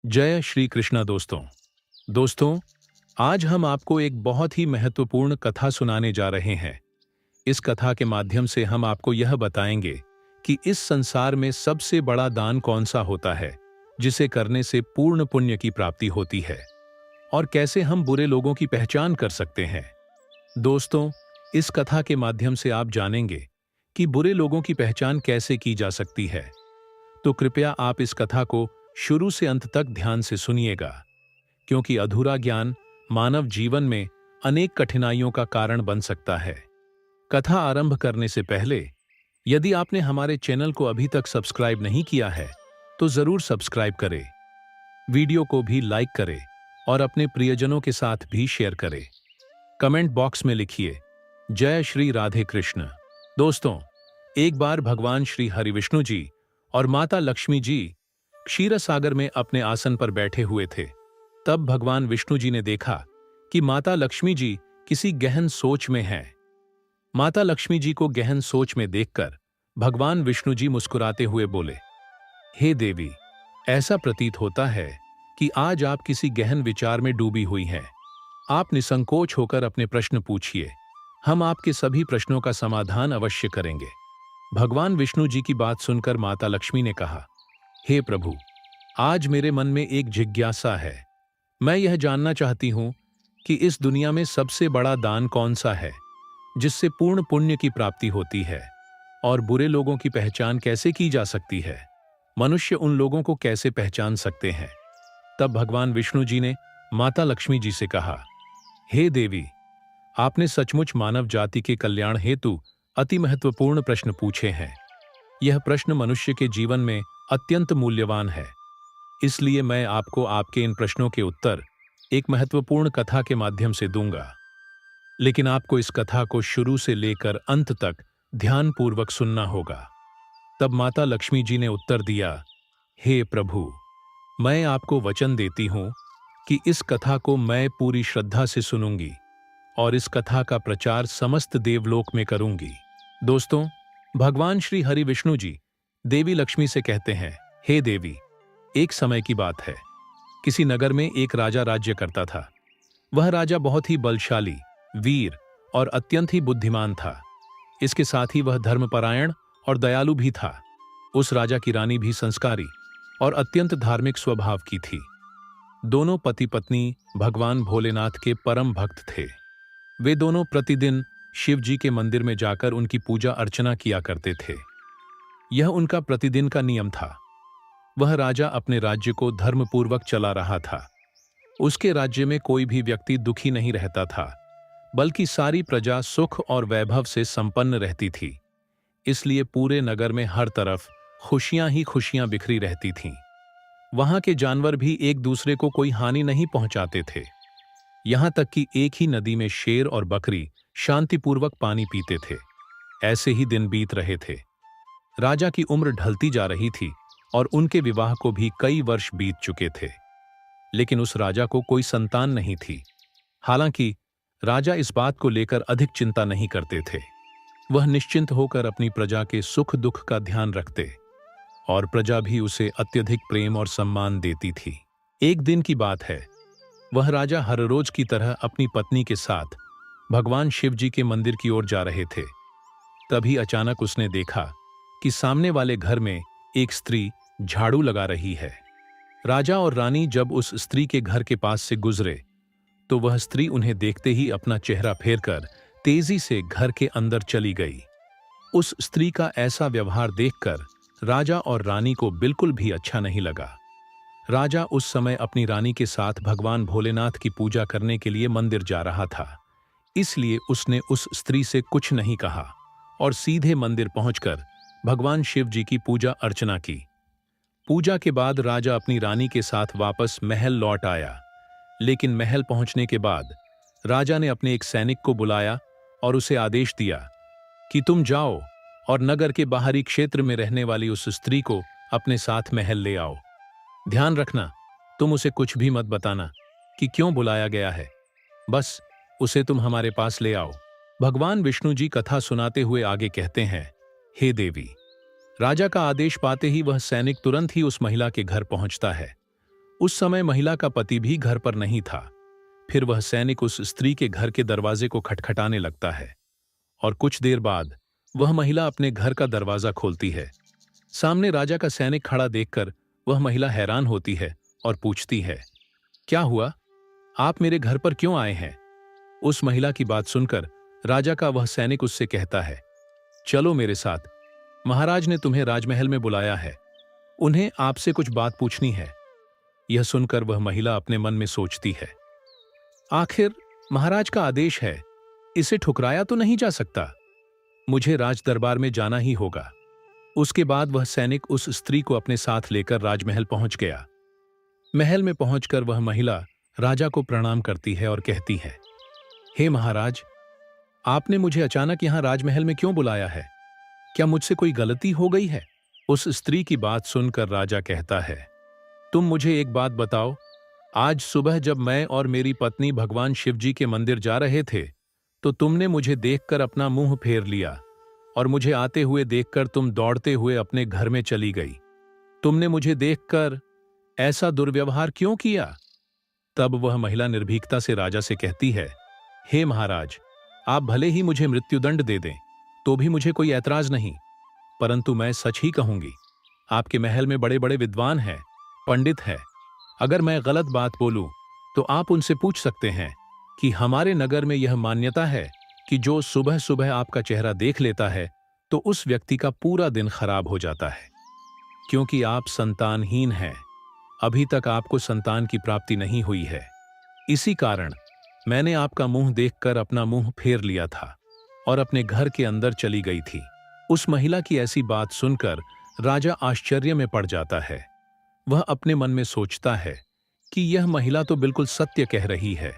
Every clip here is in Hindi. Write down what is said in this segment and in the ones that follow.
जय श्री कृष्णा दोस्तों। आज हम आपको एक बहुत ही महत्वपूर्ण कथा सुनाने जा रहे हैं। इस कथा के माध्यम से हम आपको यह बताएंगे कि इस संसार में सबसे बड़ा दान कौन सा होता है, जिसे करने से पूर्ण पुण्य की प्राप्ति होती है, और कैसे हम बुरे लोगों की पहचान कर सकते हैं। दोस्तों, इस कथा के माध्यम से आप जानेंगे कि बुरे लोगों की पहचान कैसे की जा सकती है। तो कृपया आप इस कथा को शुरू से अंत तक ध्यान से सुनिएगा, क्योंकि अधूरा ज्ञान मानव जीवन में अनेक कठिनाइयों का कारण बन सकता है। कथा आरंभ करने से पहले यदि आपने हमारे चैनल को अभी तक सब्सक्राइब नहीं किया है तो जरूर सब्सक्राइब करें, वीडियो को भी लाइक करें और अपने प्रियजनों के साथ भी शेयर करें। कमेंट बॉक्स में लिखिए जय श्री राधे कृष्ण। दोस्तों, एक बार भगवान श्री हरिविष्णु जी और माता लक्ष्मी जी क्षीर सागर में अपने आसन पर बैठे हुए थे। तब भगवान विष्णु जी ने देखा कि माता लक्ष्मी जी किसी गहन सोच में हैं। माता लक्ष्मी जी को गहन सोच में देखकर भगवान विष्णु जी मुस्कुराते हुए बोले, हे देवी, ऐसा प्रतीत होता है कि आज आप किसी गहन विचार में डूबी हुई हैं। आप निसंकोच होकर अपने प्रश्न पूछिए, हम आपके सभी प्रश्नों का समाधान अवश्य करेंगे। भगवान विष्णु जी की बात सुनकर माता लक्ष्मी ने कहा, हे प्रभु, आज मेरे मन में एक जिज्ञासा है। मैं यह जानना चाहती हूं कि इस दुनिया में सबसे बड़ा दान कौन सा है, जिससे पूर्ण पुण्य की प्राप्ति होती है, और बुरे लोगों की पहचान कैसे की जा सकती है। मनुष्य उन लोगों को कैसे पहचान सकते हैं। तब भगवान विष्णु जी ने माता लक्ष्मी जी से कहा, हे देवी, आपने सचमुच मानव जाति के कल्याण हेतु अति महत्वपूर्ण प्रश्न पूछे हैं। यह प्रश्न मनुष्य के जीवन में अत्यंत मूल्यवान है, इसलिए मैं आपको आपके इन प्रश्नों के उत्तर एक महत्वपूर्ण कथा के माध्यम से दूंगा। लेकिन आपको इस कथा को शुरू से लेकर अंत तक ध्यानपूर्वक सुनना होगा। तब माता लक्ष्मी जी ने उत्तर दिया, हे प्रभु, मैं आपको वचन देती हूं कि इस कथा को मैं पूरी श्रद्धा से सुनूंगी और इस कथा का प्रचार समस्त देवलोक में करूंगी। दोस्तों, भगवान श्री हरि विष्णु जी देवी लक्ष्मी से कहते हैं, हे देवी, एक समय की बात है। किसी नगर में एक राजा राज्य करता था। वह राजा बहुत ही बलशाली, वीर और अत्यंत ही बुद्धिमान था। इसके साथ ही वह धर्मपरायण और दयालु भी था। उस राजा की रानी भी संस्कारी और अत्यंत धार्मिक स्वभाव की थी। दोनों पति पत्नी भगवान भोलेनाथ के परम भक्त थे। वे दोनों प्रतिदिन शिव जी के मंदिर में जाकर उनकी पूजा अर्चना किया करते थे। यह उनका प्रतिदिन का नियम था। वह राजा अपने राज्य को धर्मपूर्वक चला रहा था। उसके राज्य में कोई भी व्यक्ति दुखी नहीं रहता था, बल्कि सारी प्रजा सुख और वैभव से संपन्न रहती थी। इसलिए पूरे नगर में हर तरफ खुशियां ही खुशियां बिखरी रहती थीं। वहां के जानवर भी एक दूसरे को कोई हानि नहीं पहुंचाते थे। यहां तक कि एक ही नदी में शेर और बकरी शांतिपूर्वक पानी पीते थे। ऐसे ही दिन बीत रहे थे। राजा की उम्र ढलती जा रही थी और उनके विवाह को भी कई वर्ष बीत चुके थे। लेकिन उस राजा को कोई संतान नहीं थी। हालांकि राजा इस बात को लेकर अधिक चिंता नहीं करते थे। वह निश्चिंत होकर अपनी प्रजा के सुख दुख का ध्यान रखते और प्रजा भी उसे अत्यधिक प्रेम और सम्मान देती थी। एक दिन की बात है, वह राजा हर रोज की तरह अपनी पत्नी के साथ भगवान शिव जी के मंदिर की ओर जा रहे थे। तभी अचानक उसने देखा कि सामने वाले घर में एक स्त्री झाड़ू लगा रही है। राजा और रानी जब उस स्त्री के घर के पास से गुजरे तो वह स्त्री उन्हें देखते ही अपना चेहरा फेरकर तेजी से घर के अंदर चली गई। उस स्त्री का ऐसा व्यवहार देखकर राजा और रानी को बिल्कुल भी अच्छा नहीं लगा। राजा उस समय अपनी रानी के साथ भगवान भोलेनाथ की पूजा करने के लिए मंदिर जा रहा था। इसलिए उसने उस स्त्री से कुछ नहीं कहा और सीधे मंदिर पहुंचकर भगवान शिव जी की पूजा अर्चना की। पूजा के बाद राजा अपनी रानी के साथ वापस महल लौट आया। लेकिन महल पहुंचने के बाद राजा ने अपने एक सैनिक को बुलाया और उसे आदेश दिया कि तुम जाओ और नगर के बाहरी क्षेत्र में रहने वाली उस स्त्री को अपने साथ महल ले आओ। ध्यान रखना, तुम उसे कुछ भी मत बताना कि क्यों बुलाया गया है। बस उसे तुम हमारे पास ले आओ। भगवान विष्णु जी कथा सुनाते हुए आगे कहते हैं, हे देवी, राजा का आदेश पाते ही वह सैनिक तुरंत ही उस महिला के घर पहुंचता है। उस समय महिला का पति भी घर पर नहीं था। फिर वह सैनिक उस स्त्री के घर के दरवाजे को खटखटाने लगता है और कुछ देर बाद वह महिला अपने घर का दरवाजा खोलती है। सामने राजा का सैनिक खड़ा देखकर वह महिला हैरान होती है और पूछती है, क्या हुआ? आप मेरे घर पर क्यों आए हैं? उस महिला की बात सुनकर राजा का वह सैनिक उससे कहता है, चलो मेरे साथ, महाराज ने तुम्हें राजमहल में बुलाया है। उन्हें आपसे कुछ बात पूछनी है। यह सुनकर वह महिला अपने मन में सोचती है, आखिर महाराज का आदेश है, इसे ठुकराया तो नहीं जा सकता। मुझे राज दरबार में जाना ही होगा। उसके बाद वह सैनिक उस स्त्री को अपने साथ लेकर राजमहल पहुंच गया। महल में पहुंचकर वह महिला राजा को प्रणाम करती है और कहती है, हे महाराज, आपने मुझे अचानक यहां राजमहल में क्यों बुलाया है? क्या मुझसे कोई गलती हो गई है? उस स्त्री की बात सुनकर राजा कहता है, तुम मुझे एक बात बताओ, आज सुबह जब मैं और मेरी पत्नी भगवान शिवजी के मंदिर जा रहे थे तो तुमने मुझे देखकर अपना मुंह फेर लिया और मुझे आते हुए देखकर तुम दौड़ते हुए अपने घर में चली गई। तुमने मुझे देखकर ऐसा दुर्व्यवहार क्यों किया? तब वह महिला निर्भीकता से राजा से कहती है, हे महाराज, आप भले ही मुझे मृत्युदंड दे दें तो भी मुझे कोई ऐतराज नहीं, परंतु मैं सच ही कहूंगी। आपके महल में बड़े बड़े विद्वान हैं, पंडित हैं। अगर मैं गलत बात बोलूं तो आप उनसे पूछ सकते हैं कि हमारे नगर में यह मान्यता है कि जो सुबह सुबह आपका चेहरा देख लेता है तो उस व्यक्ति का पूरा दिन खराब हो जाता है। क्योंकि आप संतानहीन हैं, अभी तक आपको संतान की प्राप्ति नहीं हुई है, इसी कारण मैंने आपका मुंह देखकर अपना मुंह फेर लिया था और अपने घर के अंदर चली गई थी। उस महिला की ऐसी बात सुनकर राजा आश्चर्य में पड़ जाता है। वह अपने मन में सोचता है कि यह महिला तो बिल्कुल सत्य कह रही है।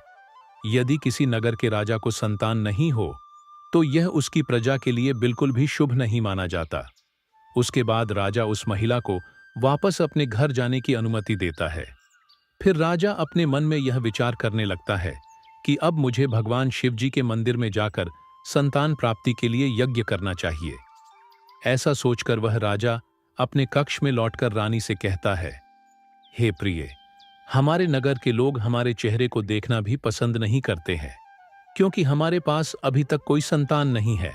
यदि किसी नगर के राजा को संतान नहीं हो तो यह उसकी प्रजा के लिए बिल्कुल भी शुभ नहीं माना जाता। उसके बाद राजा उस महिला को वापस अपने घर जाने की अनुमति देता है। फिर राजा अपने मन में यह विचार करने लगता है कि अब मुझे भगवान शिवजी के मंदिर में जाकर संतान प्राप्ति के लिए यज्ञ करना चाहिए। ऐसा सोचकर वह राजा अपने कक्ष में लौटकर रानी से कहता है, हे प्रिय, हमारे नगर के लोग हमारे चेहरे को देखना भी पसंद नहीं करते हैं, क्योंकि हमारे पास अभी तक कोई संतान नहीं है।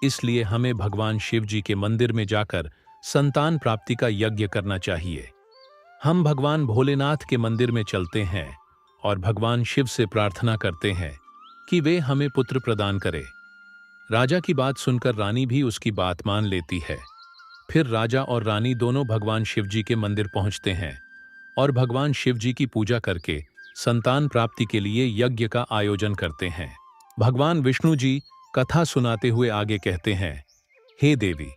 इसलिए हमें भगवान शिवजी के मंदिर में जाकर संतान प्राप्ति का यज्ञ करना चाहिए। हम भगवान भोलेनाथ के मंदिर में चलते हैं और भगवान शिव से प्रार्थना करते हैं कि वे हमें पुत्र प्रदान करें। राजा की बात सुनकर रानी भी उसकी बात मान लेती है। फिर राजा और रानी दोनों भगवान शिवजी के मंदिर पहुंचते हैं और भगवान शिवजी की पूजा करके संतान प्राप्ति के लिए यज्ञ का आयोजन करते हैं। भगवान विष्णु जी कथा सुनाते हुए आगे कहते हैं, हे देवी,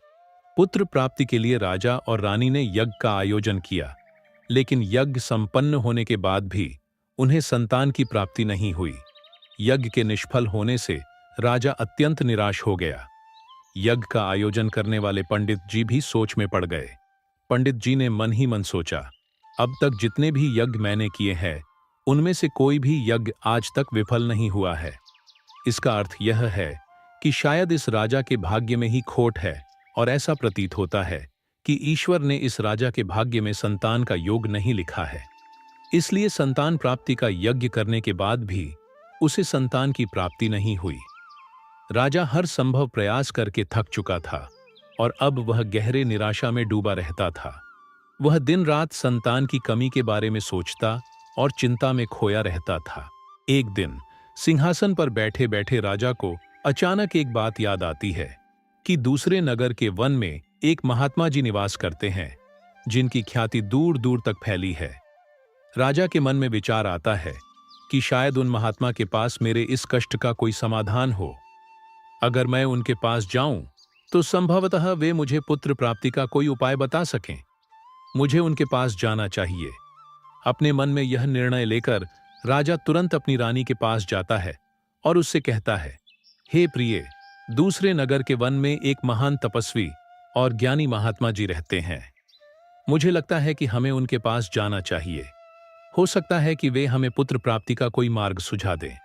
पुत्र प्राप्ति के लिए राजा और रानी ने यज्ञ का आयोजन किया, लेकिन यज्ञ संपन्न होने के बाद भी उन्हें संतान की प्राप्ति नहीं हुई। यज्ञ के निष्फल होने से राजा अत्यंत निराश हो गया। यज्ञ का आयोजन करने वाले पंडित जी भी सोच में पड़ गए। पंडित जी ने मन ही मन सोचा, अब तक जितने भी यज्ञ मैंने किए हैं उनमें से कोई भी यज्ञ आज तक विफल नहीं हुआ है। इसका अर्थ यह है कि शायद इस राजा के भाग्य में ही खोट है और ऐसा प्रतीत होता है कि ईश्वर ने इस राजा के भाग्य में संतान का योग नहीं लिखा है। इसलिए संतान प्राप्ति का यज्ञ करने के बाद भी उसे संतान की प्राप्ति नहीं हुई। राजा हर संभव प्रयास करके थक चुका था और अब वह गहरे निराशा में डूबा रहता था। वह दिन रात संतान की कमी के बारे में सोचता और चिंता में खोया रहता था। एक दिन सिंहासन पर बैठे बैठे राजा को अचानक एक बात याद आती है कि दूसरे नगर के वन में एक महात्मा जी निवास करते हैं, जिनकी ख्याति दूर दूर तक फैली है। राजा के मन में विचार आता है कि शायद उन महात्मा के पास मेरे इस कष्ट का कोई समाधान हो। अगर मैं उनके पास जाऊं तो संभवतः वे मुझे पुत्र प्राप्ति का कोई उपाय बता सकें। मुझे उनके पास जाना चाहिए। अपने मन में यह निर्णय लेकर राजा तुरंत अपनी रानी के पास जाता है और उससे कहता है, हे प्रिय, दूसरे नगर के वन में एक महान तपस्वी और ज्ञानी महात्मा जी रहते हैं। मुझे लगता है कि हमें उनके पास जाना चाहिए। हो सकता है कि वे हमें पुत्र प्राप्ति का कोई मार्ग सुझा दें।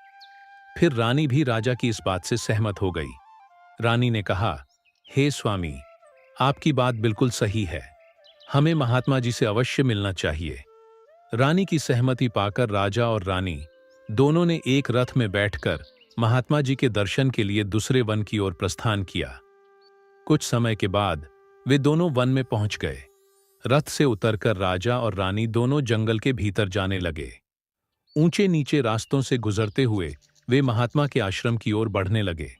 फिर रानी भी राजा की इस बात से सहमत हो गई। रानी ने कहा, हे स्वामी, आपकी बात बिल्कुल सही है। हमें महात्मा जी से अवश्य मिलना चाहिए। रानी की सहमति पाकर राजा और रानी दोनों ने एक रथ में बैठकर महात्मा जी के दर्शन के लिए दूसरे वन की ओर प्रस्थान किया। कुछ समय के बाद वे दोनों वन में पहुंच गए। रथ से उतरकर राजा और रानी दोनों जंगल के भीतर जाने लगे। ऊंचे नीचे रास्तों से गुजरते हुए वे महात्मा के आश्रम की ओर बढ़ने लगे।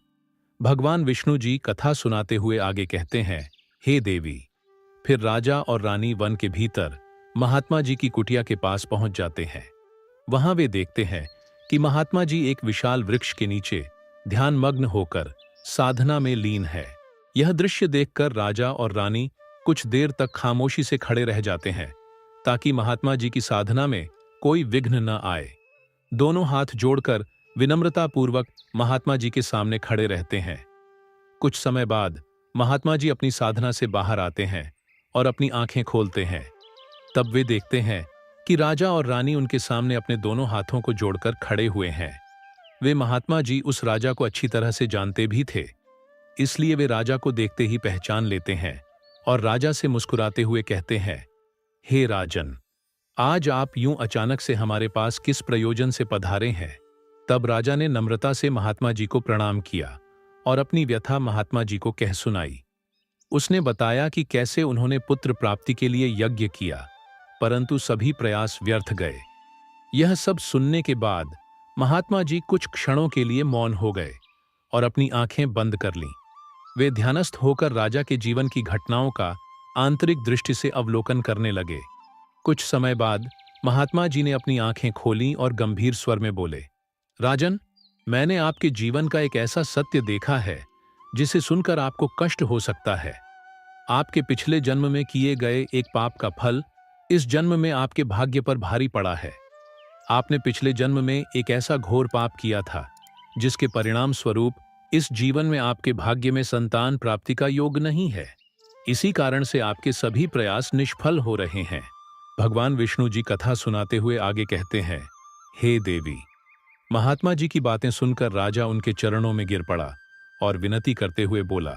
भगवान विष्णु जी कथा सुनाते हुए आगे कहते हैं, हे देवी। फिर राजा और रानी वन के भीतर महात्मा जी की कुटिया के पास पहुंच जाते हैं। वहां वे देखते हैं कि महात्मा जी एक विशाल वृक्ष के नीचे ध्यानमग्न होकर साधना में लीन है। यह दृश्य देखकर राजा और रानी कुछ देर तक खामोशी से खड़े रह जाते हैं ताकि महात्मा जी की साधना में कोई विघ्न न आए। दोनों हाथ जोड़कर विनम्रतापूर्वक महात्मा जी के सामने खड़े रहते हैं। कुछ समय बाद महात्मा जी अपनी साधना से बाहर आते हैं और अपनी आंखें खोलते हैं। तब वे देखते हैं कि राजा और रानी उनके सामने अपने दोनों हाथों को जोड़कर खड़े हुए हैं। वे महात्मा जी उस राजा को अच्छी तरह से जानते भी थे, इसलिए वे राजा को देखते ही पहचान लेते हैं और राजा से मुस्कुराते हुए कहते हैं, हे राजन, आज आप यूं अचानक से हमारे पास किस प्रयोजन से पधारे हैं? तब राजा ने नम्रता से महात्मा जी को प्रणाम किया और अपनी व्यथा महात्मा जी को कह सुनाई। उसने बताया कि कैसे उन्होंने पुत्र प्राप्ति के लिए यज्ञ किया, परंतु सभी प्रयास व्यर्थ गए। यह सब सुनने के बाद महात्मा जी कुछ क्षणों के लिए मौन हो गए और अपनी आंखें बंद कर लीं। वे ध्यानस्थ होकर राजा के जीवन की घटनाओं का आंतरिक दृष्टि से अवलोकन करने लगे। कुछ समय बाद महात्मा जी ने अपनी आंखें खोलीं और गंभीर स्वर में बोले, राजन, मैंने आपके जीवन का एक ऐसा सत्य देखा है जिसे सुनकर आपको कष्ट हो सकता है। आपके पिछले जन्म में किए गए एक पाप का फल इस जन्म में आपके भाग्य पर भारी पड़ा है। आपने पिछले जन्म में एक ऐसा घोर पाप किया था जिसके परिणाम स्वरूप इस जीवन में आपके भाग्य में संतान प्राप्ति का योग नहीं है। इसी कारण से आपके सभी प्रयास निष्फल हो रहे हैं। भगवान विष्णु जी कथा सुनाते हुए आगे कहते हैं, हे देवी। महात्मा जी की बातें सुनकर राजा उनके चरणों में गिर पड़ा और विनती करते हुए बोला,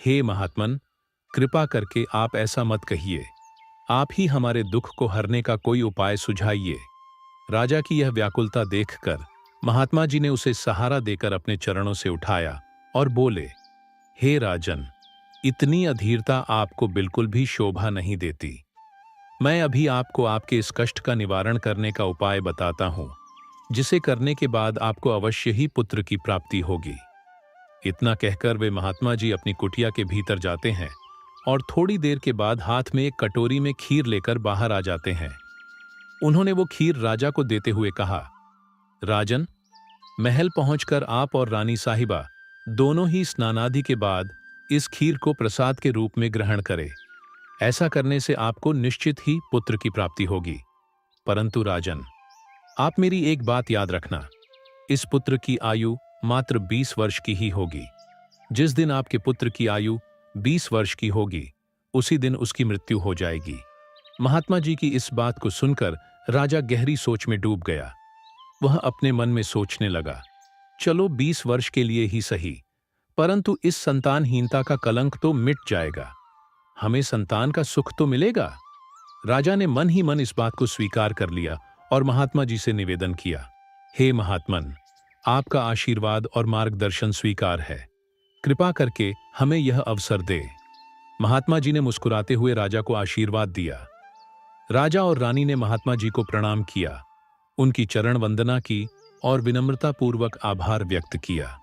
हे महात्मन, कृपा करके आप ऐसा मत कहिए। आप ही हमारे दुख को हरने का कोई उपाय सुझाइए। राजा की यह व्याकुलता देखकर महात्मा जी ने उसे सहारा देकर अपने चरणों से उठाया और बोले, हे राजन, इतनी अधीरता आपको बिल्कुल भी शोभा नहीं देती। मैं अभी आपको आपके इस कष्ट का निवारण करने का उपाय बताता हूं, जिसे करने के बाद आपको अवश्य ही पुत्र की प्राप्ति होगी। इतना कहकर वे महात्मा जी अपनी कुटिया के भीतर जाते हैं और थोड़ी देर के बाद हाथ में एक कटोरी में खीर लेकर बाहर आ जाते हैं। उन्होंने वो खीर राजा को देते हुए कहा, राजन, महल पहुंचकर आप और रानी साहिबा दोनों ही स्नानादि के बाद इस खीर को प्रसाद के रूप में ग्रहण करें। ऐसा करने से आपको निश्चित ही पुत्र की प्राप्ति होगी। परंतु राजन, आप मेरी एक बात याद रखना, इस पुत्र की आयु मात्र 20 वर्ष की ही होगी। जिस दिन आपके पुत्र की आयु 20 वर्ष की होगी, उसी दिन उसकी मृत्यु हो जाएगी। महात्मा जी की इस बात को सुनकर राजा गहरी सोच में डूब गया। वह अपने मन में सोचने लगा, चलो 20 वर्ष के लिए ही सही, परंतु इस संतानहीनता का कलंक तो मिट जाएगा, हमें संतान का सुख तो मिलेगा। राजा ने मन ही मन इस बात को स्वीकार कर लिया और महात्मा जी से निवेदन किया, हे महात्मन, आपका आशीर्वाद और मार्गदर्शन स्वीकार है, कृपा करके हमें यह अवसर दे। महात्मा जी ने मुस्कुराते हुए राजा को आशीर्वाद दिया। राजा और रानी ने महात्मा जी को प्रणाम किया, उनकी चरण वंदना की और विनम्रतापूर्वक आभार व्यक्त किया।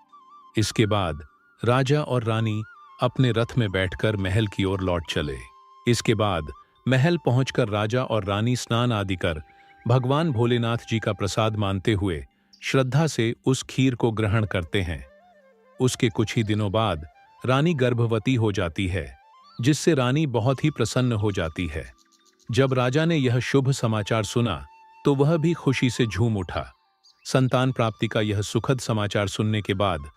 इसके बाद राजा और रानी अपने रथ में बैठकर महल की ओर लौट चले। इसके बाद महल पहुंचकर राजा और रानी स्नान आदि कर भगवान भोलेनाथ जी का प्रसाद मानते हुए श्रद्धा से उस खीर को ग्रहण करते हैं। उसके कुछ ही दिनों बाद रानी गर्भवती हो जाती है, जिससे रानी बहुत ही प्रसन्न हो जाती है। जब राजा ने यह शुभ समाचार सुना तो वह भी खुशी से झूम उठा। संतान प्राप्ति का यह सुखद समाचार सुनने के बाद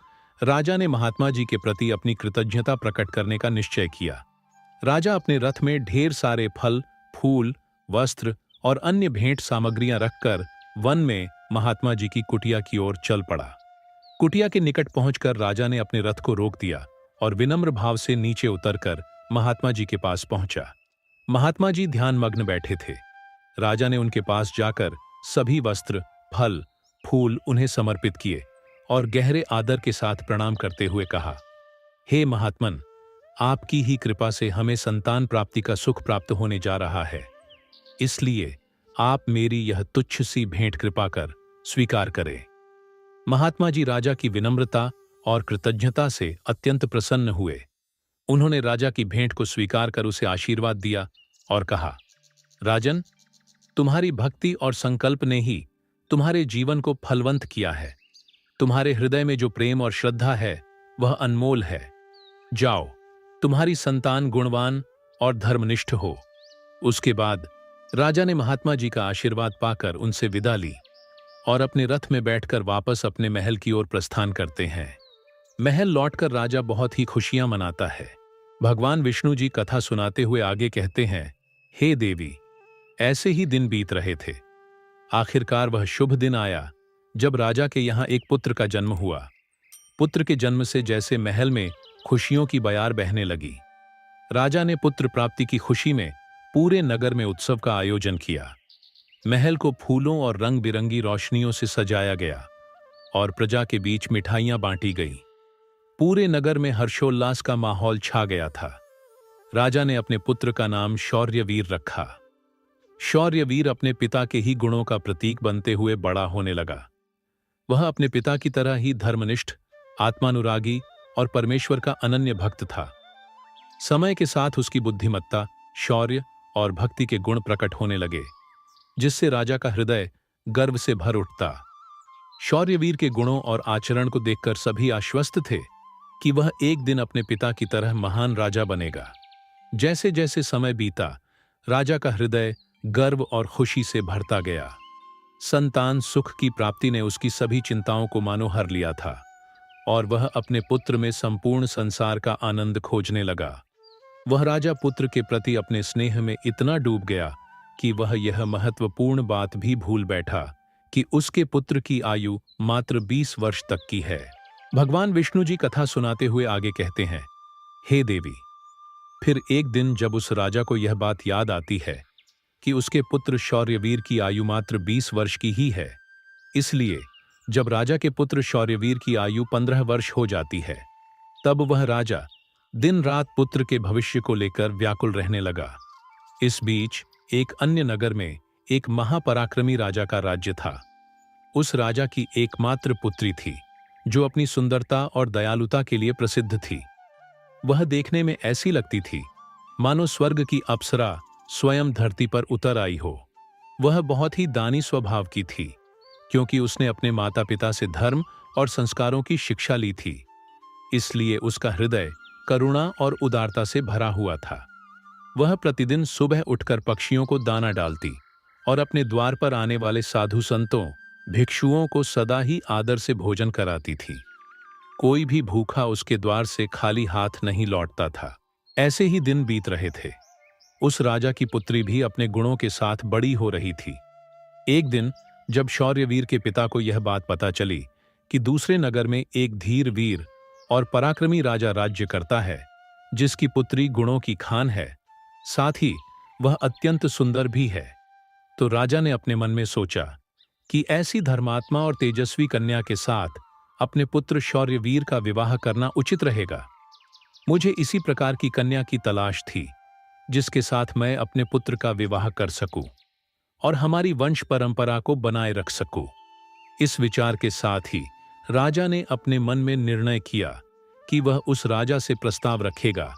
राजा ने महात्मा जी के प्रति अपनी कृतज्ञता प्रकट करने का निश्चय किया। राजा अपने रथ में ढेर सारे फल, फूल, वस्त्र और अन्य भेंट सामग्रियां रखकर वन में महात्मा जी की कुटिया की ओर चल पड़ा। कुटिया के निकट पहुंचकर राजा ने अपने रथ को रोक दिया और विनम्र भाव से नीचे उतरकर महात्मा जी के पास पहुंचा। महात्मा जी ध्यानमग्न बैठे थे। राजा ने उनके पास जाकर सभी वस्त्र, फल, फूल उन्हें समर्पित किए और गहरे आदर के साथ प्रणाम करते हुए कहा, हे महात्मन, आपकी ही कृपा से हमें संतान प्राप्ति का सुख प्राप्त होने जा रहा है, इसलिए आप मेरी यह तुच्छ सी भेंट कृपा कर स्वीकार करें। महात्मा जी राजा की विनम्रता और कृतज्ञता से अत्यंत प्रसन्न हुए। उन्होंने राजा की भेंट को स्वीकार कर उसे आशीर्वाद दिया और कहा, राजन, तुम्हारी भक्ति और संकल्प ने ही तुम्हारे जीवन को फलवंत किया है। तुम्हारे हृदय में जो प्रेम और श्रद्धा है वह अनमोल है। जाओ, तुम्हारी संतान गुणवान और धर्मनिष्ठ हो। उसके बाद राजा ने महात्मा जी का आशीर्वाद पाकर उनसे विदा ली और अपने रथ में बैठकर वापस अपने महल की ओर प्रस्थान करते हैं। महल लौटकर राजा बहुत ही खुशियां मनाता है। भगवान विष्णु जी कथा सुनाते हुए आगे कहते हैं, हे देवी, ऐसे ही दिन बीत रहे थे। आखिरकार वह शुभ दिन आया जब राजा के यहाँ एक पुत्र का जन्म हुआ। पुत्र के जन्म से जैसे महल में खुशियों की बयार बहने लगी। राजा ने पुत्र प्राप्ति की खुशी में पूरे नगर में उत्सव का आयोजन किया। महल को फूलों और रंग बिरंगी रोशनियों से सजाया गया और प्रजा के बीच मिठाइयां बांटी गईं। पूरे नगर में हर्षोल्लास का माहौल छा गया था। राजा ने अपने पुत्र का नाम शौर्यवीर रखा। शौर्यवीर अपने पिता के ही गुणों का प्रतीक बनते हुए बड़ा होने लगा। वह अपने पिता की तरह ही धर्मनिष्ठ, आत्मानुरागी और परमेश्वर का अनन्य भक्त था। समय के साथ उसकी बुद्धिमत्ता, शौर्य और भक्ति के गुण प्रकट होने लगे, जिससे राजा का हृदय गर्व से भर उठता। शौर्यवीर के गुणों और आचरण को देखकर सभी आश्वस्त थे कि वह एक दिन अपने पिता की तरह महान राजा बनेगा। जैसे जैसे समय बीता, राजा का हृदय गर्व और खुशी से भरता गया। संतान सुख की प्राप्ति ने उसकी सभी चिंताओं को मानो हर लिया था और वह अपने पुत्र में संपूर्ण संसार का आनंद खोजने लगा। वह राजा पुत्र के प्रति अपने स्नेह में इतना डूब गया कि वह यह महत्वपूर्ण बात भी भूल बैठा कि उसके पुत्र की आयु मात्र 20 वर्ष तक की है। भगवान विष्णु जी कथा सुनाते हुए आगे कहते हैं, हे देवी, फिर एक दिन जब उस राजा को यह बात याद आती है कि उसके पुत्र शौर्यवीर की आयु मात्र 20 वर्ष की ही है, इसलिए जब राजा के पुत्र शौर्यवीर की आयु 15 वर्ष हो जाती है, तब वह राजा दिन रात पुत्र के भविष्य को लेकर व्याकुल रहने लगा। इस बीच एक अन्य नगर में एक महापराक्रमी राजा का राज्य था। उस राजा की एकमात्र पुत्री थी, जो अपनी सुंदरता और दयालुता के लिए प्रसिद्ध थी। वह देखने में ऐसी लगती थी मानो स्वर्ग की अप्सरा स्वयं धरती पर उतर आई हो। वह बहुत ही दानी स्वभाव की थी, क्योंकि उसने अपने माता पिता से धर्म और संस्कारों की शिक्षा ली थी। इसलिए उसका हृदय करुणा और उदारता से भरा हुआ था। वह प्रतिदिन सुबह उठकर पक्षियों को दाना डालती और अपने द्वार पर आने वाले साधु संतों, भिक्षुओं को सदा ही आदर से भोजन कराती थी। कोई भी भूखा उसके द्वार से खाली हाथ नहीं लौटता था। ऐसे ही दिन बीत रहे थे। उस राजा की पुत्री भी अपने गुणों के साथ बड़ी हो रही थी। एक दिन जब शौर्यवीर के पिता को यह बात पता चली कि दूसरे नगर में एक धीर वीर और पराक्रमी राजा राज्य करता है, जिसकी पुत्री गुणों की खान है, साथ ही वह अत्यंत सुंदर भी है, तो राजा ने अपने मन में सोचा कि ऐसी धर्मात्मा और तेजस्वी कन्या के साथ अपने पुत्र शौर्यवीर का विवाह करना उचित रहेगा। मुझे इसी प्रकार की कन्या की तलाश थी, जिसके साथ मैं अपने पुत्र का विवाह कर सकूं और हमारी वंश परंपरा को बनाए रख सकूं। इस विचार के साथ ही राजा ने अपने मन में निर्णय किया कि वह उस राजा से प्रस्ताव रखेगा,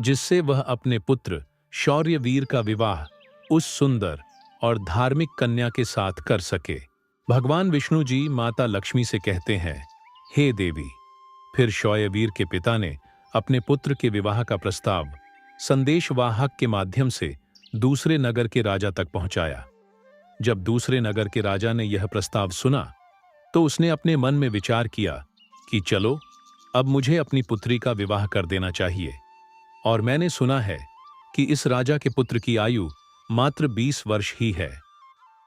जिससे वह अपने पुत्र शौर्यवीर का विवाह उस सुंदर और धार्मिक कन्या के साथ कर सके। भगवान विष्णु जी माता लक्ष्मी से कहते हैं, हे देवी। फिर शौर्यवीर के पिता ने अपने पुत्र के विवाह का प्रस्ताव संदेशवाहक के माध्यम से दूसरे नगर के राजा तक पहुंचाया। जब दूसरे नगर के राजा ने यह प्रस्ताव सुना, तो उसने अपने मन में विचार किया कि चलो, अब मुझे अपनी पुत्री का विवाह कर देना चाहिए। और मैंने सुना है कि इस राजा के पुत्र की आयु मात्र 20 वर्ष ही है।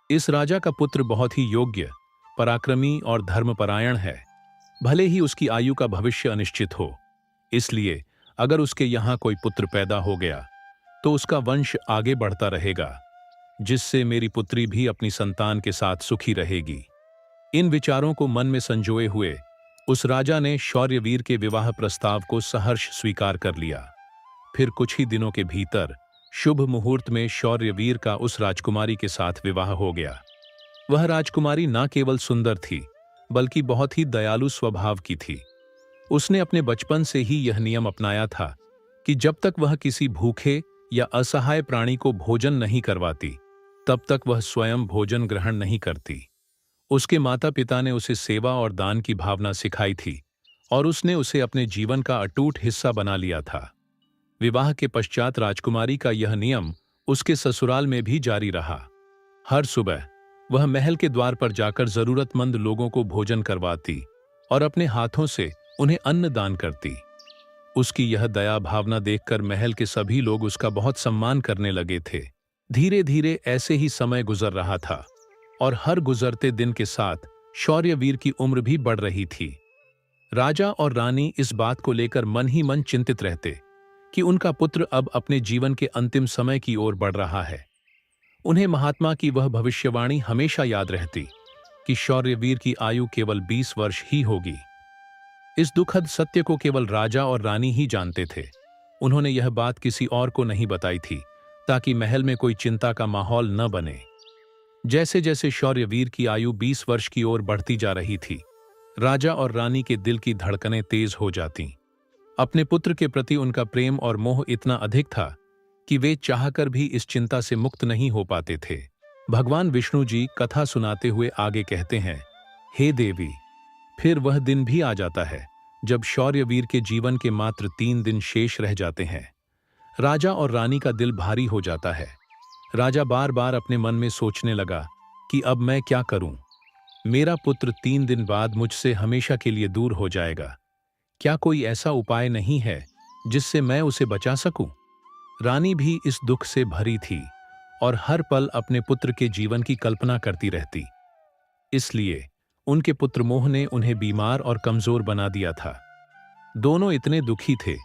इस राजा का पुत्र बहुत ही योग्य, पराक्रमी और धर्मपरायण है। भले ही उसकी आयु का भविष्य अनिश्चित हो, इसलिए अगर उसके यहाँ कोई पुत्र पैदा हो गया तो उसका वंश आगे बढ़ता रहेगा। जिससे मेरी पुत्री भी अपनी संतान के साथ सुखी रहेगी। इन विचारों को मन में संजोए हुए उस राजा ने शौर्यवीर के विवाह प्रस्ताव को सहर्ष स्वीकार कर लिया। फिर कुछ ही दिनों के भीतर शुभ मुहूर्त में शौर्यवीर का उस राजकुमारी के साथ विवाह हो गया। वह राजकुमारी न केवल सुंदर थी, बल्कि बहुत ही दयालु स्वभाव की थी। उसने अपने बचपन से ही यह नियम अपनाया था कि जब तक वह किसी भूखे या असहाय प्राणी को भोजन नहीं करवाती, तब तक वह स्वयं भोजन ग्रहण नहीं करती। उसके माता पिता ने उसे सेवा और दान की भावना सिखाई थी और उसने उसे अपने जीवन का अटूट हिस्सा बना लिया था। विवाह के पश्चात राजकुमारी का यह नियम उसके ससुराल में भी जारी रहा। हर सुबह वह महल के द्वार पर जाकर जरूरतमंद लोगों को भोजन करवाती और अपने हाथों से उन्हें अन्न दान करती। उसकी यह दया भावना देखकर महल के सभी लोग उसका बहुत सम्मान करने लगे थे। धीरे धीरे ऐसे ही समय गुजर रहा था और हर गुजरते दिन के साथ शौर्यवीर की उम्र भी बढ़ रही थी। राजा और रानी इस बात को लेकर मन ही मन चिंतित रहते कि उनका पुत्र अब अपने जीवन के अंतिम समय की ओर बढ़ रहा है। उन्हें महात्मा की वह भविष्यवाणी हमेशा याद रहती कि शौर्यवीर की आयु केवल 20 वर्ष ही होगी। इस दुखद सत्य को केवल राजा और रानी ही जानते थे। उन्होंने यह बात किसी और को नहीं बताई थी, ताकि महल में कोई चिंता का माहौल न बने। जैसे जैसे शौर्यवीर की आयु 20 वर्ष की ओर बढ़ती जा रही थी, राजा और रानी के दिल की धड़कनें तेज हो जातीं। अपने पुत्र के प्रति उनका प्रेम और मोह इतना अधिक था कि वे चाहकर भी इस चिंता से मुक्त नहीं हो पाते थे। भगवान विष्णु जी कथा सुनाते हुए आगे कहते हैं, हे देवी, फिर वह दिन भी आ जाता है जब शौर्यवीर के जीवन के मात्र 3 दिन शेष रह जाते हैं। राजा और रानी का दिल भारी हो जाता है। राजा बार बार अपने मन में सोचने लगा कि अब मैं क्या करूं? मेरा पुत्र 3 दिन बाद मुझसे हमेशा के लिए दूर हो जाएगा। क्या कोई ऐसा उपाय नहीं है जिससे मैं उसे बचा सकूं? रानी भी इस दुख से भरी थी और हर पल अपने पुत्र के जीवन की कल्पना करती रहती। इसलिए उनके पुत्र मोह ने उन्हें बीमार और कमजोर बना दिया था। दोनों इतने दुखी थे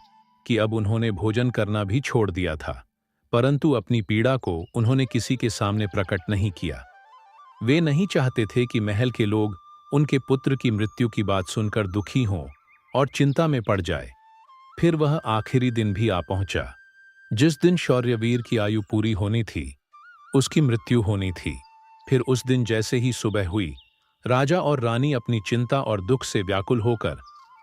कि अब उन्होंने भोजन करना भी छोड़ दिया था, परंतु अपनी पीड़ा को उन्होंने किसी के सामने प्रकट नहीं किया। वे नहीं चाहते थे कि महल के लोग उनके पुत्र की मृत्यु की बात सुनकर दुखी हों और चिंता में पड़ जाए। फिर वह आखिरी दिन भी आ पहुंचा, जिस दिन शौर्यवीर की आयु पूरी होनी थी, उसकी मृत्यु होनी थी। फिर उस दिन जैसे ही सुबह हुई, राजा और रानी अपनी चिंता और दुख से व्याकुल होकर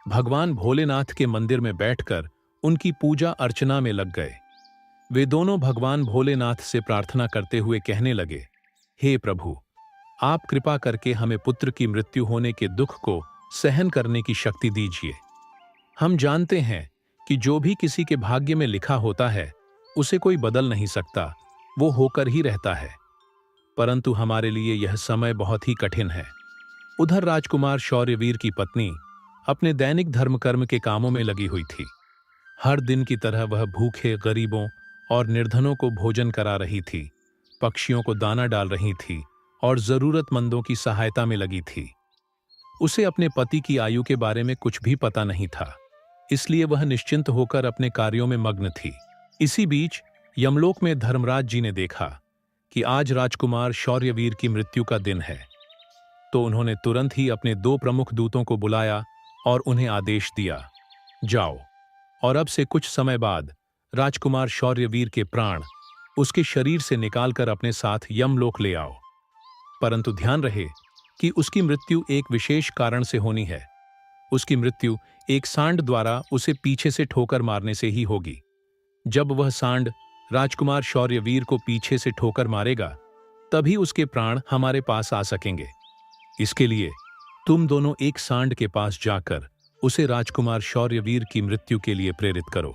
भगवान भोलेनाथ के मंदिर में बैठकर उनकी पूजा अर्चना में लग गए। वे दोनों भगवान भोलेनाथ से प्रार्थना करते हुए कहने लगे, हे प्रभु, आप कृपा करके हमें पुत्र की मृत्यु होने के दुख को सहन करने की शक्ति दीजिए। हम जानते हैं कि जो भी किसी के भाग्य में लिखा होता है, उसे कोई बदल नहीं सकता, वो होकर ही रहता है। परंतु हमारे लिए यह समय बहुत ही कठिन है। उधर राजकुमार शौर्यवीर की पत्नी अपने दैनिक धर्मकर्म के कामों में लगी हुई थी। हर दिन की तरह वह भूखे गरीबों और निर्धनों को भोजन करा रही थी, पक्षियों को दाना डाल रही थी और जरूरतमंदों की सहायता में लगी थी। उसे अपने पति की आयु के बारे में कुछ भी पता नहीं था, इसलिए वह निश्चिंत होकर अपने कार्यों में मग्न थी। इसी बीच यमलोक में धर्मराज जी ने देखा कि आज राजकुमार शौर्यवीर की मृत्यु का दिन है, तो उन्होंने तुरंत ही अपने 2 प्रमुख दूतों को बुलाया और उन्हें आदेश दिया, जाओ और अब से कुछ समय बाद राजकुमार शौर्यवीर के प्राण उसके शरीर से निकालकर अपने साथ यमलोक ले आओ। परंतु ध्यान रहे कि उसकी मृत्यु एक विशेष कारण से होनी है। उसकी मृत्यु एक सांड द्वारा उसे पीछे से ठोकर मारने से ही होगी। जब वह सांड राजकुमार शौर्यवीर को पीछे से ठोकर मारेगा, तभी उसके प्राण हमारे पास आ सकेंगे। इसके लिए तुम दोनों एक सांड के पास जाकर उसे राजकुमार शौर्यवीर की मृत्यु के लिए प्रेरित करो।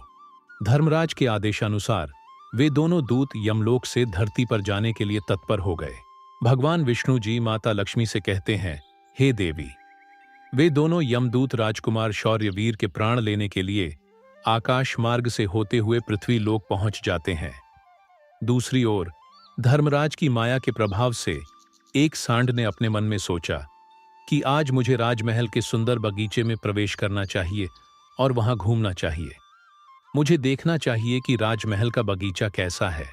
धर्मराज के आदेशानुसार वे दोनों दूत यमलोक से धरती पर जाने के लिए तत्पर हो गए। भगवान विष्णु जी माता लक्ष्मी से कहते हैं, हे देवी। वे दोनों यमदूत राजकुमार शौर्यवीर के प्राण लेने के लिए आकाश मार्ग से होते हुए पृथ्वी लोक पहुंच जाते हैं। दूसरी ओर धर्मराज की माया के प्रभाव से एक सांड ने अपने मन में सोचा कि आज मुझे राजमहल के सुंदर बगीचे में प्रवेश करना चाहिए और वहां घूमना चाहिए। मुझे देखना चाहिए कि राजमहल का बगीचा कैसा है।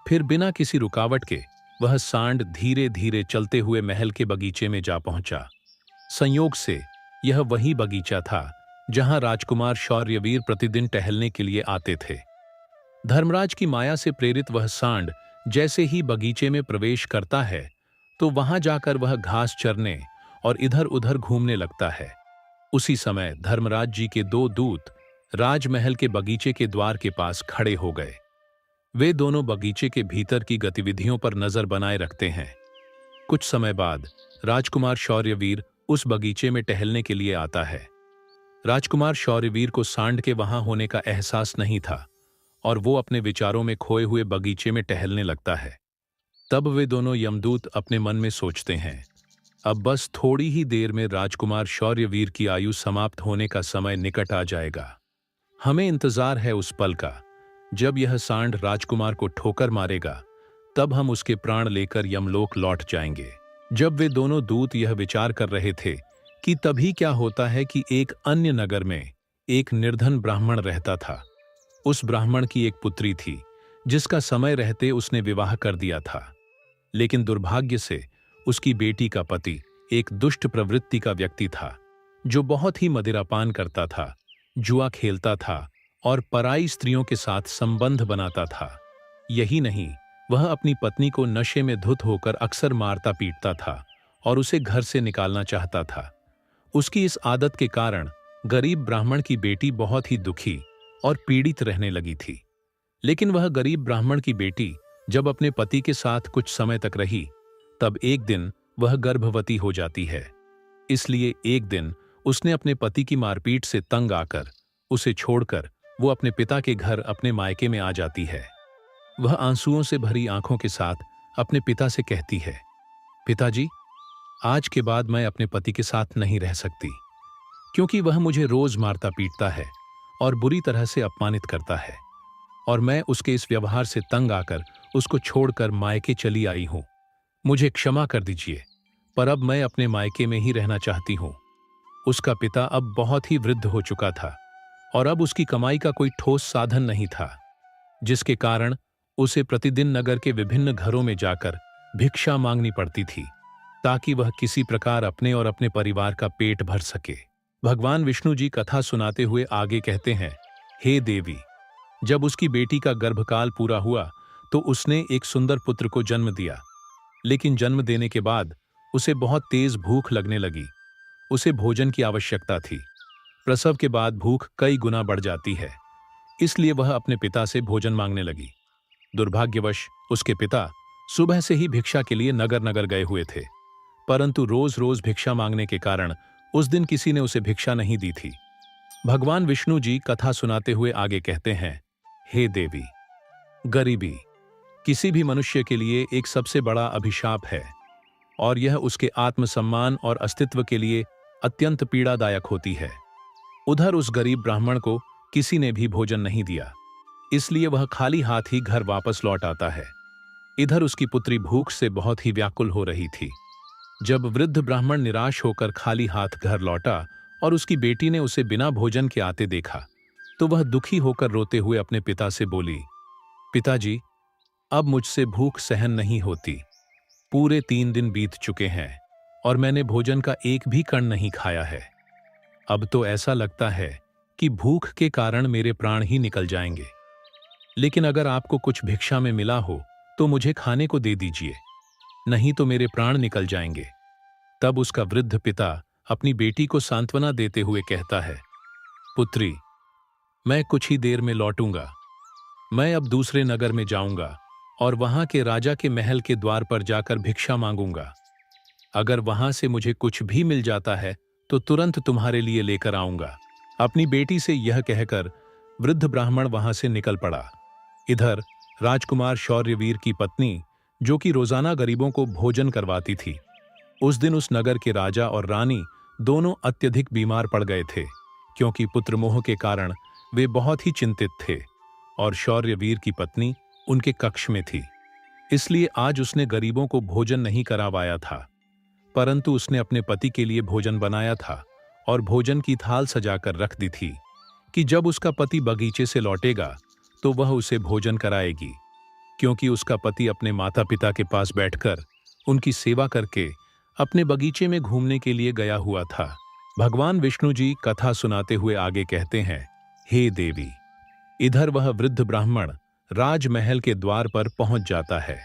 फिर बिना किसी रुकावट के वह सांड धीरे धीरे चलते हुए महल के बगीचे में जा पहुंचा। संयोग से यह वही बगीचा था जहां राजकुमार शौर्यवीर प्रतिदिन टहलने के लिए आते थे। धर्मराज की माया से प्रेरित वह सांड जैसे ही बगीचे में प्रवेश करता है तो वहां जाकर वह घास चरने और इधर उधर घूमने लगता है। उसी समय धर्मराज जी के दो दूत राजमहल के बगीचे के द्वार के पास खड़े हो गए। वे दोनों बगीचे के भीतर की गतिविधियों पर नजर बनाए रखते हैं। कुछ समय बाद राजकुमार शौर्यवीर उस बगीचे में टहलने के लिए आता है। राजकुमार शौर्यवीर को सांड के वहां होने का एहसास नहीं था और वो अपने विचारों में खोए हुए बगीचे में टहलने लगता है। तब वे दोनों यमदूत अपने मन में सोचते हैं, अब बस थोड़ी ही देर में राजकुमार शौर्यवीर की आयु समाप्त होने का समय निकट आ जाएगा। हमें इंतजार है उस पल का जब यह सांड राजकुमार को ठोकर मारेगा, तब हम उसके प्राण लेकर यमलोक लौट जाएंगे। जब वे दोनों दूत यह विचार कर रहे थे कि तभी क्या होता है कि एक अन्य नगर में एक निर्धन ब्राह्मण रहता था। उस ब्राह्मण की एक पुत्री थी जिसका समय रहते उसने विवाह कर दिया था, लेकिन दुर्भाग्य से उसकी बेटी का पति एक दुष्ट प्रवृत्ति का व्यक्ति था जो बहुत ही मदिरापान करता था, जुआ खेलता था और पराई स्त्रियों के साथ संबंध बनाता था। यही नहीं, वह अपनी पत्नी को नशे में धुत होकर अक्सर मारता पीटता था और उसे घर से निकालना चाहता था। उसकी इस आदत के कारण गरीब ब्राह्मण की बेटी बहुत ही दुखी और पीड़ित रहने लगी थी। लेकिन वह गरीब ब्राह्मण की बेटी जब अपने पति के साथ कुछ समय तक रही, तब एक दिन वह गर्भवती हो जाती है। इसलिए एक दिन उसने अपने पति की मारपीट से तंग आकर उसे छोड़कर वो अपने पिता के घर अपने मायके में आ जाती है। वह आंसुओं से भरी आंखों के साथ अपने पिता से कहती है, पिताजी, आज के बाद मैं अपने पति के साथ नहीं रह सकती, क्योंकि वह मुझे रोज मारता पीटता है और बुरी तरह से अपमानित करता है और मैं उसके इस व्यवहार से तंग आकर उसको छोड़कर मायके चली आई हूं। मुझे क्षमा कर दीजिए, पर अब मैं अपने मायके में ही रहना चाहती हूं। उसका पिता अब बहुत ही वृद्ध हो चुका था और अब उसकी कमाई का कोई ठोस साधन नहीं था, जिसके कारण उसे प्रतिदिन नगर के विभिन्न घरों में जाकर भिक्षा मांगनी पड़ती थी ताकि वह किसी प्रकार अपने और अपने परिवार का पेट भर सके। भगवान विष्णु जी कथा सुनाते हुए आगे कहते हैं, हे देवी, जब उसकी बेटी का गर्भकाल पूरा हुआ तो उसने एक सुंदर पुत्र को जन्म दिया, लेकिन जन्म देने के बाद उसे बहुत तेज भूख लगने लगी। उसे भोजन की आवश्यकता थी। प्रसव के बाद भूख कई गुना बढ़ जाती है, इसलिए वह अपने पिता से भोजन मांगने लगी। दुर्भाग्यवश उसके पिता सुबह से ही भिक्षा के लिए नगर नगर गए हुए थे, परंतु रोज रोज भिक्षा मांगने के कारण उस दिन किसी ने उसे भिक्षा नहीं दी थी। भगवान विष्णु जी कथा सुनाते हुए आगे कहते हैं, हे देवी, गरीबी किसी भी मनुष्य के लिए एक सबसे बड़ा अभिशाप है और यह उसके आत्मसम्मान और अस्तित्व के लिए अत्यंत पीड़ादायक होती है। उधर उस गरीब ब्राह्मण को किसी ने भी भोजन नहीं दिया, इसलिए वह खाली हाथ ही घर वापस लौट आता है। इधर उसकी पुत्री भूख से बहुत ही व्याकुल हो रही थी। जब वृद्ध ब्राह्मण निराश होकर खाली हाथ घर लौटा और उसकी बेटी ने उसे बिना भोजन के आते देखा, तो वह दुखी होकर रोते हुए अपने पिता से बोली, पिताजी, अब मुझसे भूख सहन नहीं होती। पूरे 3 दिन बीत चुके हैं और मैंने भोजन का एक भी कण नहीं खाया है। अब तो ऐसा लगता है कि भूख के कारण मेरे प्राण ही निकल जाएंगे। लेकिन अगर आपको कुछ भिक्षा में मिला हो तो मुझे खाने को दे दीजिए, नहीं तो मेरे प्राण निकल जाएंगे। तब उसका वृद्ध पिता अपनी बेटी को सांत्वना देते हुए कहता है, पुत्री, मैं कुछ ही देर में लौटूंगा। मैं अब दूसरे नगर में जाऊंगा और वहां के राजा के महल के द्वार पर जाकर भिक्षा मांगूंगा। अगर वहां से मुझे कुछ भी मिल जाता है तो तुरंत तुम्हारे लिए लेकर आऊंगा। अपनी बेटी से यह कहकर वृद्ध ब्राह्मण वहां से निकल पड़ा। इधर राजकुमार शौर्यवीर की पत्नी, जो कि रोजाना गरीबों को भोजन करवाती थी, उस दिन उस नगर के राजा और रानी दोनों अत्यधिक बीमार पड़ गए थे, क्योंकि पुत्रमोह के कारण वे बहुत ही चिंतित थे और शौर्यवीर की पत्नी उनके कक्ष में थी। इसलिए आज उसने गरीबों को भोजन नहीं करवाया था, परंतु उसने अपने पति के लिए भोजन बनाया था और भोजन की थाल सजाकर रख दी थी कि जब उसका पति बगीचे से लौटेगा तो वह उसे भोजन कराएगी। क्योंकि उसका पति अपने माता पिता के पास बैठकर उनकी सेवा करके अपने बगीचे में घूमने के लिए गया हुआ था। भगवान विष्णु जी कथा सुनाते हुए आगे कहते हैं, हे देवी। इधर वह वृद्ध ब्राह्मण राजमहल के द्वार पर पहुंच जाता है।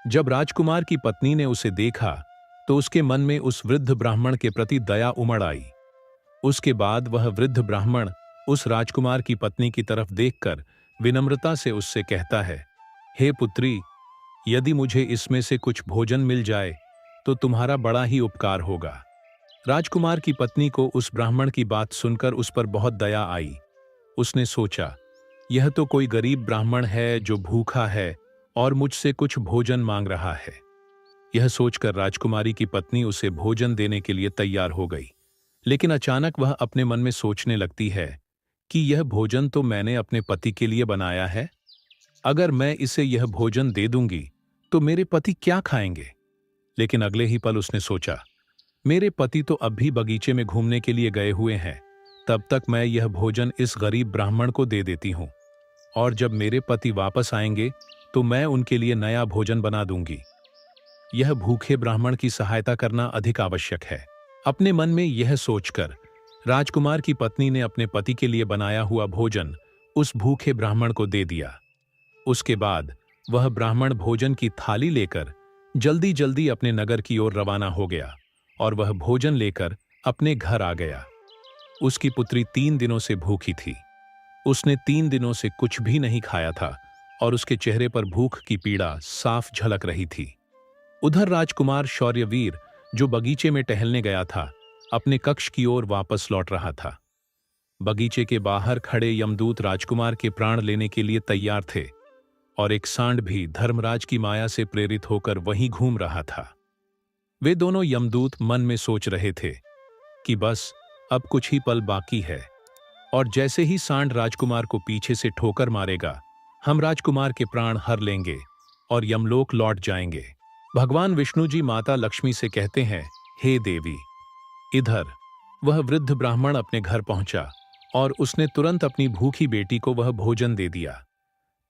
जब राजकुमार की पत्नी ने उसे देखा तो उसके मन में उस वृद्ध ब्राह्मण के प्रति दया उमड़ आई। उसके बाद वह वृद्ध ब्राह्मण उस राजकुमार की पत्नी की तरफ देखकर विनम्रता से उससे कहता है, हे पुत्री, यदि मुझे इसमें से कुछ भोजन मिल जाए तो तुम्हारा बड़ा ही उपकार होगा। राजकुमार की पत्नी को उस ब्राह्मण की बात सुनकर उस पर बहुत दया आई। उसने सोचा, यह तो कोई गरीब ब्राह्मण है जो भूखा है और मुझसे कुछ भोजन मांग रहा है। यह सोचकर राजकुमारी की पत्नी उसे भोजन देने के लिए तैयार हो गई। लेकिन अचानक वह अपने मन में सोचने लगती है कि यह भोजन तो मैंने अपने पति के लिए बनाया है। अगर मैं इसे यह भोजन दे दूंगी तो मेरे पति क्या खाएंगे? लेकिन अगले ही पल उसने सोचा, मेरे पति तो अब भी बगीचे में घूमने के लिए गए हुए हैं, तब तक मैं यह भोजन इस गरीब ब्राह्मण को दे देती हूं, और जब मेरे पति वापस आएंगे तो मैं उनके लिए नया भोजन बना दूंगी। यह भूखे ब्राह्मण की सहायता करना अधिक आवश्यक है। अपने मन में यह सोचकर राजकुमार की पत्नी ने अपने पति के लिए बनाया हुआ भोजन उस भूखे ब्राह्मण को दे दिया। उसके बाद वह ब्राह्मण भोजन की थाली लेकर जल्दी जल्दी अपने नगर की ओर रवाना हो गया और वह भोजन लेकर अपने घर आ गया। उसकी पुत्री 3 दिनों से भूखी थी। उसने 3 दिनों से कुछ भी नहीं खाया था और उसके चेहरे पर भूख की पीड़ा साफ झलक रही थी। उधर राजकुमार शौर्यवीर, जो बगीचे में टहलने गया था, अपने कक्ष की ओर वापस लौट रहा था। बगीचे के बाहर खड़े यमदूत राजकुमार के प्राण लेने के लिए तैयार थे और एक सांड भी धर्मराज की माया से प्रेरित होकर वहीं घूम रहा था। वे दोनों यमदूत मन में सोच रहे थे कि बस अब कुछ ही पल बाकी है और जैसे ही सांड राजकुमार को पीछे से ठोकर मारेगा, हम राजकुमार के प्राण हर लेंगे और यमलोक लौट जाएंगे। भगवान विष्णु जी माता लक्ष्मी से कहते हैं, हे देवी। इधर वह वृद्ध ब्राह्मण अपने घर पहुंचा और उसने तुरंत अपनी भूखी बेटी को वह भोजन दे दिया।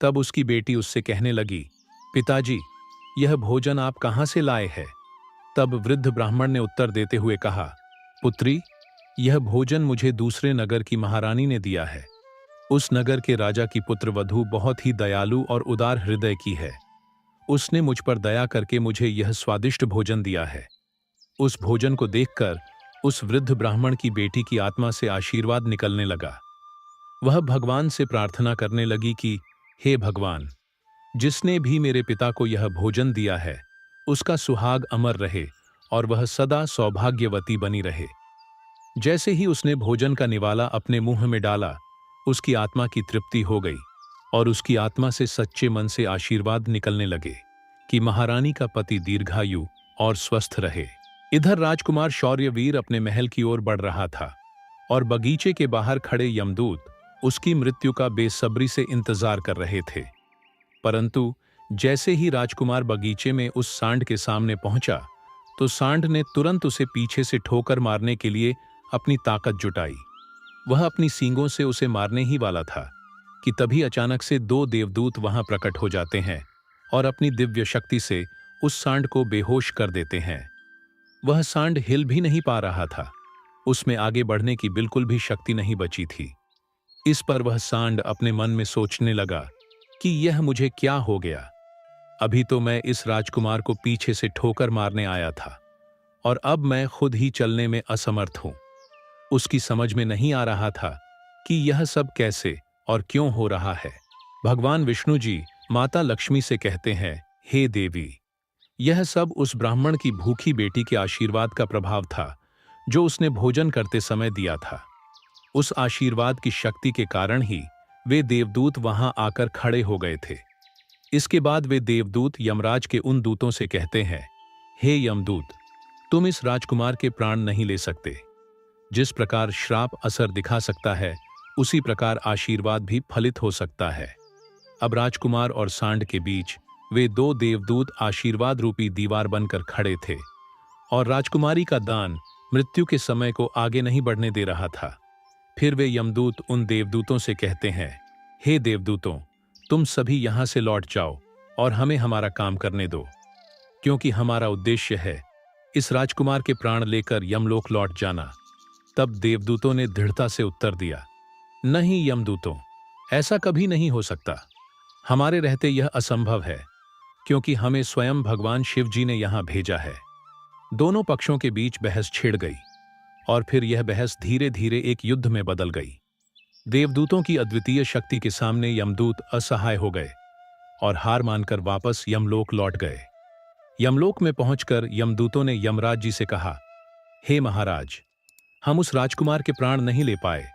तब उसकी बेटी उससे कहने लगी, पिताजी, यह भोजन आप कहां से लाए हैं? तब वृद्ध ब्राह्मण ने उत्तर देते हुए कहा, पुत्री, यह भोजन मुझे दूसरे नगर की महारानी ने दिया है। उस नगर के राजा की पुत्र वधू बहुत ही दयालु और उदार हृदय की है। उसने मुझ पर दया करके मुझे यह स्वादिष्ट भोजन दिया है। उस भोजन को देखकर उस वृद्ध ब्राह्मण की बेटी की आत्मा से आशीर्वाद निकलने लगा। वह भगवान से प्रार्थना करने लगी कि हे भगवान, जिसने भी मेरे पिता को यह भोजन दिया है उसका सुहाग अमर रहे और वह सदा सौभाग्यवती बनी रहे। जैसे ही उसने भोजन का निवाला अपने मुंह में डाला, उसकी आत्मा की तृप्ति हो गई और उसकी आत्मा से सच्चे मन से आशीर्वाद निकलने लगे कि महारानी का पति दीर्घायु और स्वस्थ रहे। इधर राजकुमार शौर्यवीर अपने महल की ओर बढ़ रहा था और बगीचे के बाहर खड़े यमदूत उसकी मृत्यु का बेसब्री से इंतजार कर रहे थे। परंतु जैसे ही राजकुमार बगीचे में उस सांड के सामने पहुंचा तो सांड ने तुरंत उसे पीछे से ठोकर मारने के लिए अपनी ताकत जुटाई। वह अपनी सींगों से उसे मारने ही वाला था कि तभी अचानक से 2 देवदूत वहां प्रकट हो जाते हैं और अपनी दिव्य शक्ति से उस सांड को बेहोश कर देते हैं। वह सांड हिल भी नहीं पा रहा था। उसमें आगे बढ़ने की बिल्कुल भी शक्ति नहीं बची थी। इस पर वह सांड अपने मन में सोचने लगा कि यह मुझे क्या हो गया। अभी तो मैं इस राजकुमार को पीछे से ठोकर मारने आया था और अब मैं खुद ही चलने में असमर्थ हूं। उसकी समझ में नहीं आ रहा था कि यह सब कैसे और क्यों हो रहा है। भगवान विष्णु जी माता लक्ष्मी से कहते हैं, हे देवी, यह सब उस ब्राह्मण की भूखी बेटी के आशीर्वाद का प्रभाव था जो उसने भोजन करते समय दिया था। उस आशीर्वाद की शक्ति के कारण ही वे देवदूत वहां आकर खड़े हो गए थे। इसके बाद वे देवदूत यमराज के उन दूतों से कहते हैं, हे यमदूत, तुम इस राजकुमार के प्राण नहीं ले सकते। जिस प्रकार श्राप असर दिखा सकता है, उसी प्रकार आशीर्वाद भी फलित हो सकता है। अब राजकुमार और सांड के बीच वे 2 देवदूत आशीर्वाद रूपी दीवार बनकर खड़े थे और राजकुमारी का दान मृत्यु के समय को आगे नहीं बढ़ने दे रहा था। फिर वे यमदूत उन देवदूतों से कहते हैं, हे देवदूतों, तुम सभी यहां से लौट जाओ और हमें हमारा काम करने दो, क्योंकि हमारा उद्देश्य है इस राजकुमार के प्राण लेकर यमलोक लौट जाना। तब देवदूतों ने दृढ़ता से उत्तर दिया, नहीं यमदूतों, ऐसा कभी नहीं हो सकता। हमारे रहते यह असंभव है, क्योंकि हमें स्वयं भगवान शिव जी ने यहां भेजा है। दोनों पक्षों के बीच बहस छिड़ गई और फिर यह बहस धीरे धीरे एक युद्ध में बदल गई। देवदूतों की अद्वितीय शक्ति के सामने यमदूत असहाय हो गए और हार मानकर वापस यमलोक लौट गए। यमलोक में पहुंचकर यमदूतों ने यमराज जी से कहा, हे महाराज, हम उस राजकुमार के प्राण नहीं ले पाए।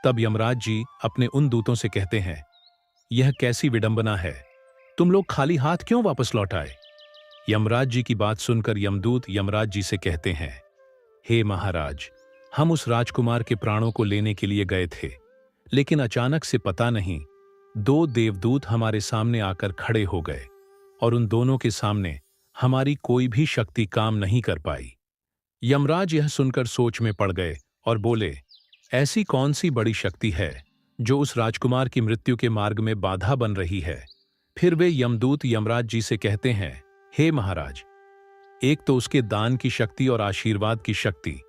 तब यमराज जी अपने उन दूतों से कहते हैं, यह कैसी विडंबना है, तुम लोग खाली हाथ क्यों वापस लौट आए? यमराज जी की बात सुनकर यमदूत यमराज जी से कहते हैं, हे महाराज, हम उस राजकुमार के प्राणों को लेने के लिए गए थे, लेकिन अचानक से पता नहीं दो देवदूत हमारे सामने आकर खड़े हो गए और उन दोनों के सामने हमारी कोई भी शक्ति काम नहीं कर पाई। यमराज यह सुनकर सोच में पड़ गए और बोले, ऐसी कौन सी बड़ी शक्ति है जो उस राजकुमार की मृत्यु के मार्ग में बाधा बन रही है? फिर वे यमदूत यमराज जी से कहते हैं, हे महाराज, एक तो उसके दान की शक्ति और आशीर्वाद की शक्ति,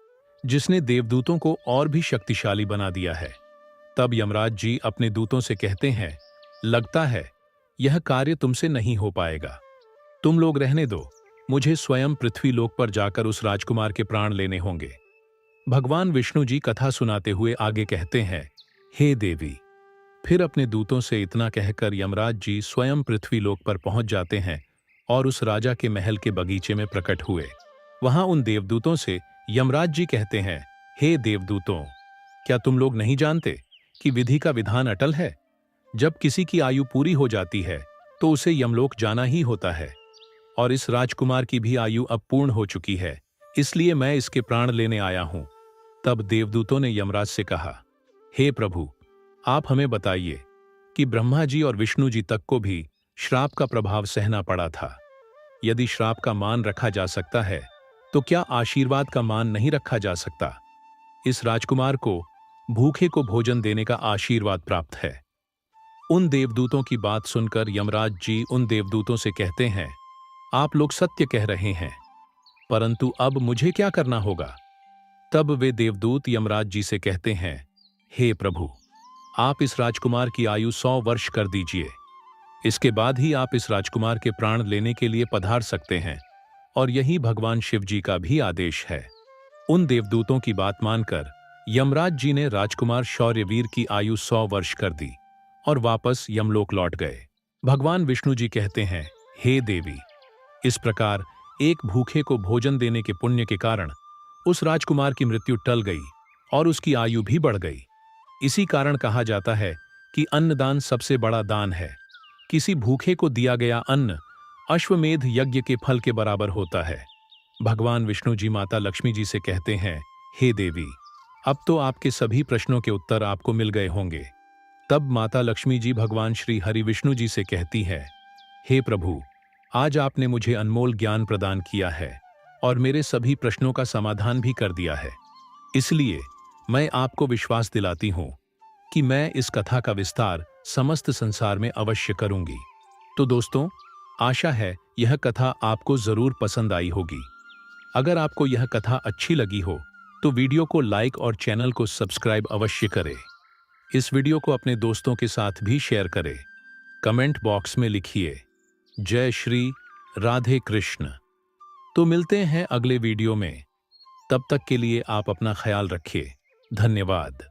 जिसने देवदूतों को और भी शक्तिशाली बना दिया है। तब यमराज जी अपने दूतों से कहते हैं, लगता है यह कार्य तुमसे नहीं हो पाएगा, तुम लोग रहने दो, मुझे स्वयं पृथ्वी लोक पर जाकर उस राजकुमार के प्राण लेने होंगे। भगवान विष्णु जी कथा सुनाते हुए आगे कहते हैं, हे देवी। फिर अपने दूतों से इतना कहकर यमराज जी स्वयं पृथ्वी लोक पर पहुंच जाते हैं और उस राजा के महल के बगीचे में प्रकट हुए। वहां उन देवदूतों से यमराज जी कहते हैं, हे देवदूतों, क्या तुम लोग नहीं जानते कि विधि का विधान अटल है? जब किसी की आयु पूरी हो जाती है तो उसे यमलोक जाना ही होता है, और इस राजकुमार की भी आयु अब पूर्ण हो चुकी है, इसलिए मैं इसके प्राण लेने आया हूं। तब देवदूतों ने यमराज से कहा, हे प्रभु, आप हमें बताइए कि ब्रह्मा जी और विष्णु जी तक को भी श्राप का प्रभाव सहना पड़ा था। यदि श्राप का मान रखा जा सकता है तो क्या आशीर्वाद का मान नहीं रखा जा सकता? इस राजकुमार को भूखे को भोजन देने का आशीर्वाद प्राप्त है। उन देवदूतों की बात सुनकर यमराज जी उन देवदूतों से कहते हैं, आप लोग सत्य कह रहे हैं, परंतु अब मुझे क्या करना होगा? तब वे देवदूत यमराज जी से कहते हैं, हे प्रभु, आप इस राजकुमार की आयु 100 वर्ष कर दीजिए। इसके बाद ही आप इस राजकुमार के प्राण लेने के लिए पधार सकते हैं, और यही भगवान शिव जी का भी आदेश है। उन देवदूतों की बात मानकर यमराज जी ने राजकुमार शौर्यवीर की आयु 100 वर्ष कर दी और वापस यमलोक लौट गए। भगवान विष्णु जी कहते हैं, हे देवी, इस प्रकार एक भूखे को भोजन देने के पुण्य के कारण उस राजकुमार की मृत्यु टल गई और उसकी आयु भी बढ़ गई। इसी कारण कहा जाता है कि अन्नदान सबसे बड़ा दान है। किसी भूखे को दिया गया अन्न अश्वमेध यज्ञ के फल के बराबर होता है। भगवान विष्णु जी माता लक्ष्मी जी से कहते हैं, हे देवी, अब तो आपके सभी प्रश्नों के उत्तर आपको मिल गए होंगे। तब माता लक्ष्मी जी भगवान श्री हरि विष्णु जी से कहती है, हे प्रभु, आज आपने मुझे अनमोल ज्ञान प्रदान किया है और मेरे सभी प्रश्नों का समाधान भी कर दिया है। इसलिए मैं आपको विश्वास दिलाती हूं कि मैं इस कथा का विस्तार समस्त संसार में अवश्य करूंगी। तो दोस्तों, आशा है यह कथा आपको जरूर पसंद आई होगी। अगर आपको यह कथा अच्छी लगी हो तो वीडियो को लाइक और चैनल को सब्सक्राइब अवश्य करें। इस वीडियो को अपने दोस्तों के साथ भी शेयर करें। कमेंट बॉक्स में लिखिए, जय श्री राधे कृष्ण। तो मिलते हैं अगले वीडियो में। तब तक के लिए आप अपना ख्याल रखिए। धन्यवाद।